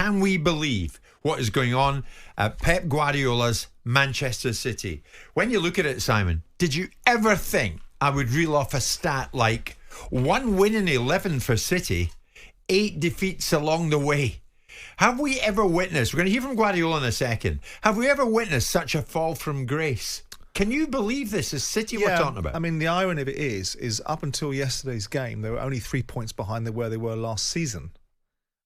Can we believe what is going on at Pep Guardiola's Manchester City? When you look at it, Simon, did you ever think I would reel off a stat like 1 win in 11 for City, 8 defeats along the way? Have we ever witnessed, we're going to hear from Guardiola in a second, have we ever witnessed such a fall from grace? Can you believe this is City we're talking about? I mean, the irony of it is up until yesterday's game, they were only 3 points behind where they were last season.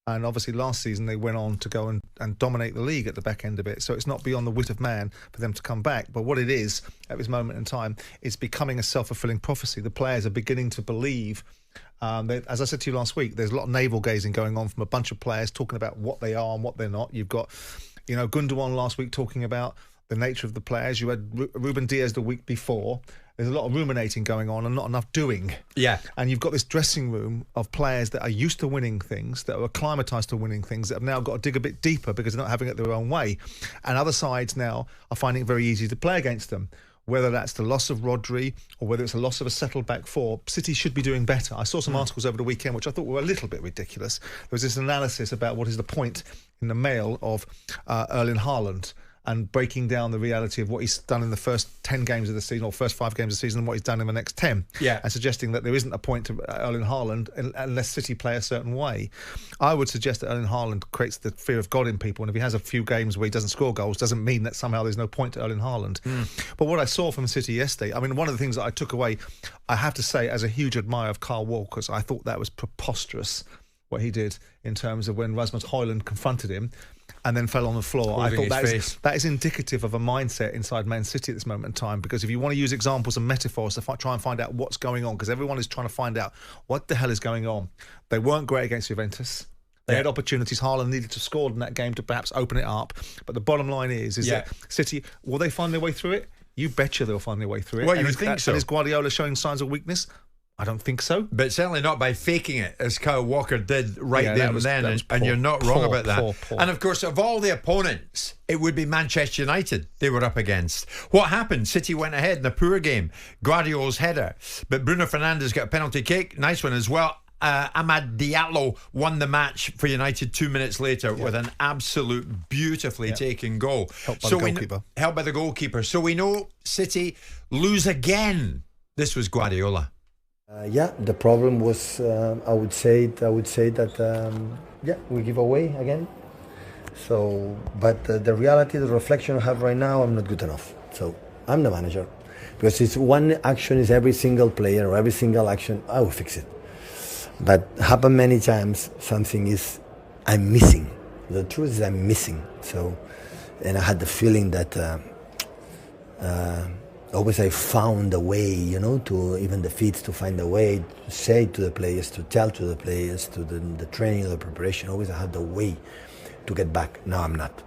And obviously last season they went on to go and dominate the league at the back end of it. So it's not beyond the wit of man for them to come back. But what it is at this moment in time is becoming a self-fulfilling prophecy. The players are beginning to believe, as I said to you last week, there's a lot of navel-gazing going on from a bunch of players talking about what they are and what they're not. You've got, Gundogan last week talking about the nature of the players. You had Ruben Diaz the week before. There's a lot of ruminating going on and not enough doing. Yeah. And you've got this dressing room of players that are used to winning things, that are acclimatised to winning things, that have now got to dig a bit deeper because they're not having it their own way. And other sides now are finding it very easy to play against them. Whether that's the loss of Rodri or whether it's a loss of a settled back four, City should be doing better. I saw some articles over the weekend which I thought were a little bit ridiculous. There was this analysis about what is the point in the Mail of Erling Haaland, and breaking down the reality of what he's done in the first 10 games of the season or first 5 games of the season and what he's done in the next 10. Yeah. And suggesting that there isn't a point to Erling Haaland unless City play a certain way. I would suggest that Erling Haaland creates the fear of God in people, and if he has a few games where he doesn't score goals, doesn't mean that somehow there's no point to Erling Haaland. But what I saw from City yesterday, I mean, one of the things that I took away, I have to say, as a huge admirer of Kyle Walker's, I thought that was preposterous what he did in terms of when Rasmus Hojlund confronted him and then fell on the floor. I thought that is indicative of a mindset inside Man City at this moment in time, because if you want to use examples and metaphors to try and find out what's going on, because everyone is trying to find out what the hell is going on. They weren't great against Juventus. They had opportunities. Haaland needed to score in that game to perhaps open it up. But the bottom line is that City, will they find their way through it? You betcha they'll find their way through it. Well, you would think so. And is Guardiola showing signs of weakness? I don't think so. But certainly not by faking it, as Kyle Walker did there and then. And you're not wrong about that. And of course, of all the opponents, it would be Manchester United they were up against. What happened? City went ahead in a poor game. Guardiola's header. But Bruno Fernandes got a penalty kick. Nice one as well. Amad Diallo won the match for United 2 minutes later with an absolute beautifully taken goal. Helped by the goalkeeper. Helped by the goalkeeper. So we know City lose again. This was Guardiola. The problem was I would say that we give away again. So, but the reality, the reflection I have right now, I'm not good enough. So I'm the manager, because it's one action is every single player or every single action. I will fix it. But happen many times. Something is I'm missing. The truth is I'm missing. So, and I had the feeling that. Always I found a way, to even the feeds, to find a way to say to the players, to tell to the players, to the training, the preparation. Always I had the way to get back. Now I'm not.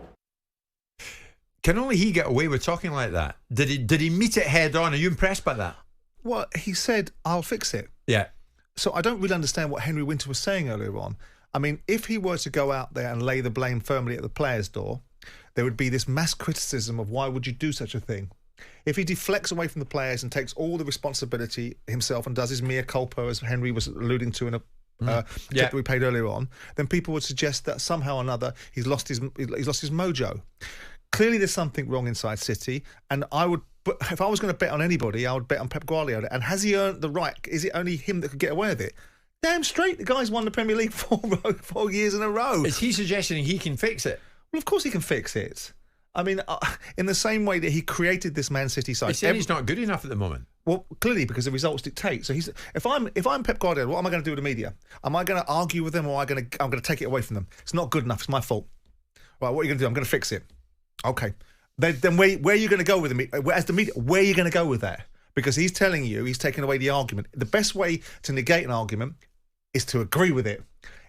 Can only he get away with talking like that? Did he meet it head on? Are you impressed by that? Well, he said, I'll fix it. Yeah. So I don't really understand what Henry Winter was saying earlier on. I mean, if he were to go out there and lay the blame firmly at the players' door, there would be this mass criticism of why would you do such a thing? If he deflects away from the players and takes all the responsibility himself and does his mea culpa, as Henry was alluding to in a tip that we played earlier on, then people would suggest that somehow or another he's lost his mojo. Clearly, there's something wrong inside City, and if I was going to bet on anybody, I would bet on Pep Guardiola. And has he earned the right? Is it only him that could get away with it? Damn straight, the guy's won the Premier League 4 years in a row. Is he suggesting he can fix it? Well, of course he can fix it. I mean, in the same way that he created this Man City side. He's saying he's not good enough at the moment. Well, clearly, because the results dictate. So if I'm Pep Guardiola, what am I going to do with the media? Am I going to argue with them, or I'm going to take it away from them? It's not good enough. It's my fault. Right, what are you going to do? I'm going to fix it. Okay. Then where are you going to go with the as the media? Where are you going to go with that? Because he's telling you he's taking away the argument. The best way to negate an argument is to agree with it.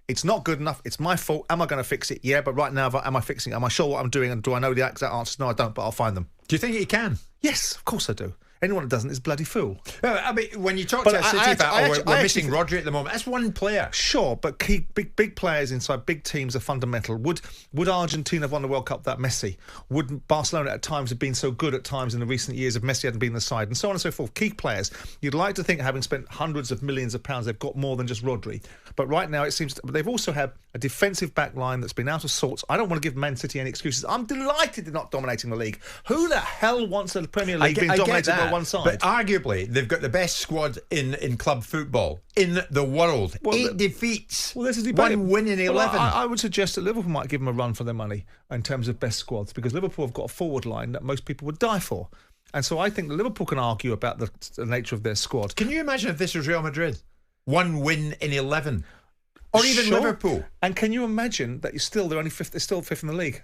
It's not good enough. It's my fault. Am I going to fix it? Yeah, but right now, am I fixing it? Am I sure what I'm doing? And do I know the exact answers? No, I don't, but I'll find them. Do you think he can? Yes, of course I do. Anyone that doesn't is a bloody fool. I mean, when you talk to a City fan, we're missing Rodri at the moment. That's one player. Sure, but key big players inside big teams are fundamental. Would Argentina have won the World Cup without Messi? Would Barcelona at times have been so good at times in the recent years if Messi hadn't been the side? And so on and so forth. Key players. You'd like to think, having spent hundreds of millions of pounds, they've got more than just Rodri. But right now it seems they've also had a defensive back line that's been out of sorts. I don't want to give Man City any excuses. I'm delighted they're not dominating the league. Who the hell wants the Premier League being dominated by one side? But arguably, they've got the best squad in club football in the world. 8 defeats, there's a debate. 1 win in 11. I would suggest that Liverpool might give them a run for their money in terms of best squads, because Liverpool have got a forward line that most people would die for. And so I think that Liverpool can argue about the nature of their squad. Can you imagine if this was Real Madrid? 1 win in 11. Or even Liverpool. And can you imagine that they're still fifth in the league?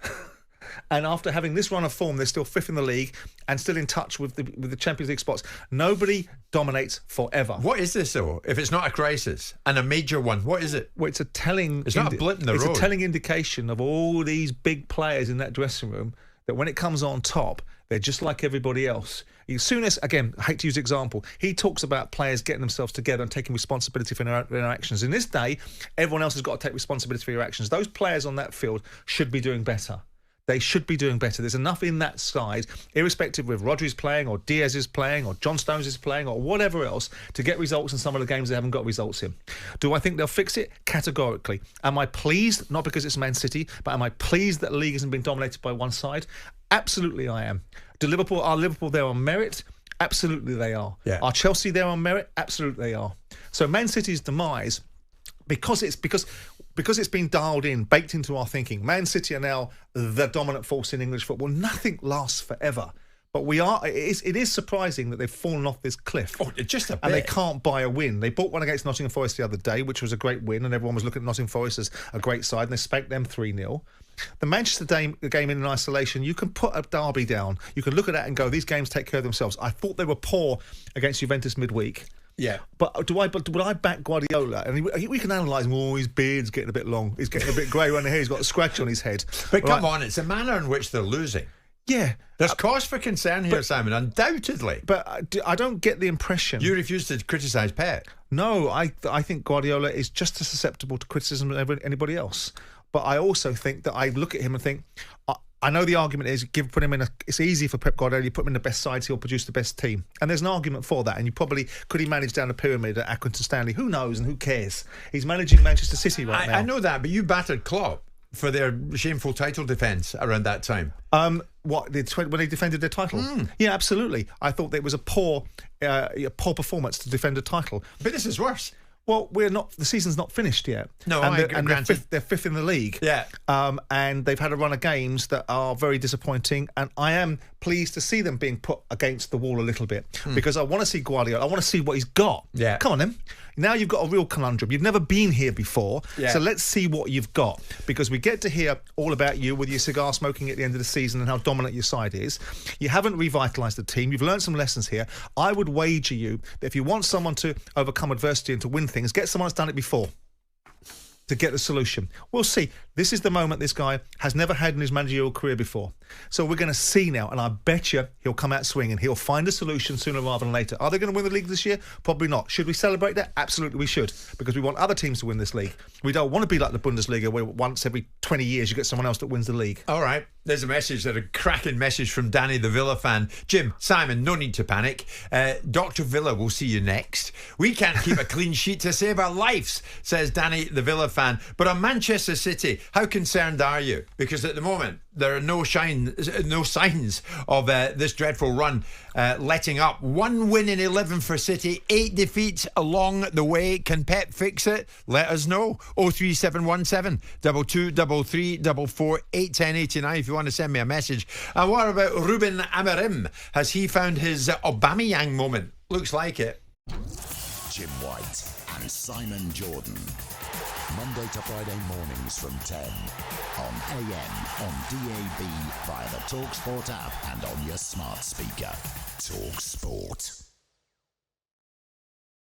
And after having this run of form, they're still fifth in the league and still in touch with the Champions League spots. Nobody dominates forever. What is this, though? If it's not a crisis and a major one, what is it? Well, it's a telling... It's not a blip in the road. It's a telling indication of all these big players in that dressing room that when it comes on top, they're just like everybody else. As soon as, again, I hate to use example, he talks about players getting themselves together and taking responsibility for their actions. In this day, everyone else has got to take responsibility for your actions. Those players on that field should be doing better. They should be doing better. There's enough in that side, irrespective of if Rodri's playing or Diaz is playing or John Stones is playing or whatever else, to get results in some of the games they haven't got results in. Do I think they'll fix it? Categorically. Am I pleased? Not because it's Man City, but am I pleased that the league hasn't been dominated by one side? Absolutely I am. Are Liverpool there on merit? Absolutely they are. Yeah. Are Chelsea there on merit? Absolutely they are. So Man City's demise, because it's been dialed in, baked into our thinking. Man City are now the dominant force in English football. Nothing lasts forever. But it is surprising that they've fallen off this cliff. Oh, just a bit. And they can't buy a win. They bought one against Nottingham Forest the other day, which was a great win, and everyone was looking at Nottingham Forest as a great side, and they spanked them 3-0. The Manchester game in isolation, you can put a derby down. You can look at that and go, these games take care of themselves. I thought they were poor against Juventus midweek. Yeah. But would I back Guardiola? And we can analyse him. Oh, his beard's getting a bit long. He's getting a bit grey around the hair. He's got a scratch on his head. But come on, it's the manner in which they're losing. Yeah. There's cause for concern here, Simon, undoubtedly. But I don't get the impression... You refuse to criticise Pep. No, I think Guardiola is just as susceptible to criticism as anybody else. But I also think that I look at him and think... I know the argument is put him in it's easy for Pep Guardiola, you put him in the best sides, he'll produce the best team. And there's an argument for that. And you probably, could he manage down the pyramid at Accrington Stanley? Who knows and who cares? He's managing Manchester City now. I know that, but you battered Klopp for their shameful title defence around that time. When they defended their title? Yeah, absolutely. I thought it was a poor performance to defend a title. But this is worse. Well, the season's not finished yet. No, and they're fifth in the league. Yeah. And they've had a run of games that are very disappointing. And I am pleased to see them being put against the wall a little bit because I want to see Guardiola. I want to see what he's got. Yeah. Come on, then. Now you've got a real conundrum. You've never been here before. Yeah. So let's see what you've got, because we get to hear all about you with your cigar smoking at the end of the season and how dominant your side is. You haven't revitalised the team. You've learned some lessons here. I would wager you that if you want someone to overcome adversity and to win things, get someone that's done it before to get the solution. We'll see. This is the moment this guy has never had in his managerial career before. So we're going to see now, and I bet you he'll come out swinging. He'll find a solution sooner rather than later. Are they going to win the league this year? Probably not. Should we celebrate that? Absolutely we should, because we want other teams to win this league. We don't want to be like the Bundesliga, where once every 20 years you get someone else that wins the league. All right. There's a cracking message from Danny the Villa fan. Jim, Simon, no need to panic. Dr. Villa will see you next. We can't keep a clean sheet to save our lives, says Danny the Villa fan. But on Manchester City, how concerned are you? Because at the moment, there are no signs of this dreadful run letting up. 1 win in 11 for City, 8 defeats along the way. Can Pep fix it? Let us know. 03717 2233 44 81089 if you want to send me a message. And what about Ruben Amorim? Has he found his Aubameyang moment? Looks like it. Jim White and Simon Jordan. Monday to Friday mornings from 10 on AM, on DAB, via the talkSPORT app and on your smart speaker. talkSPORT.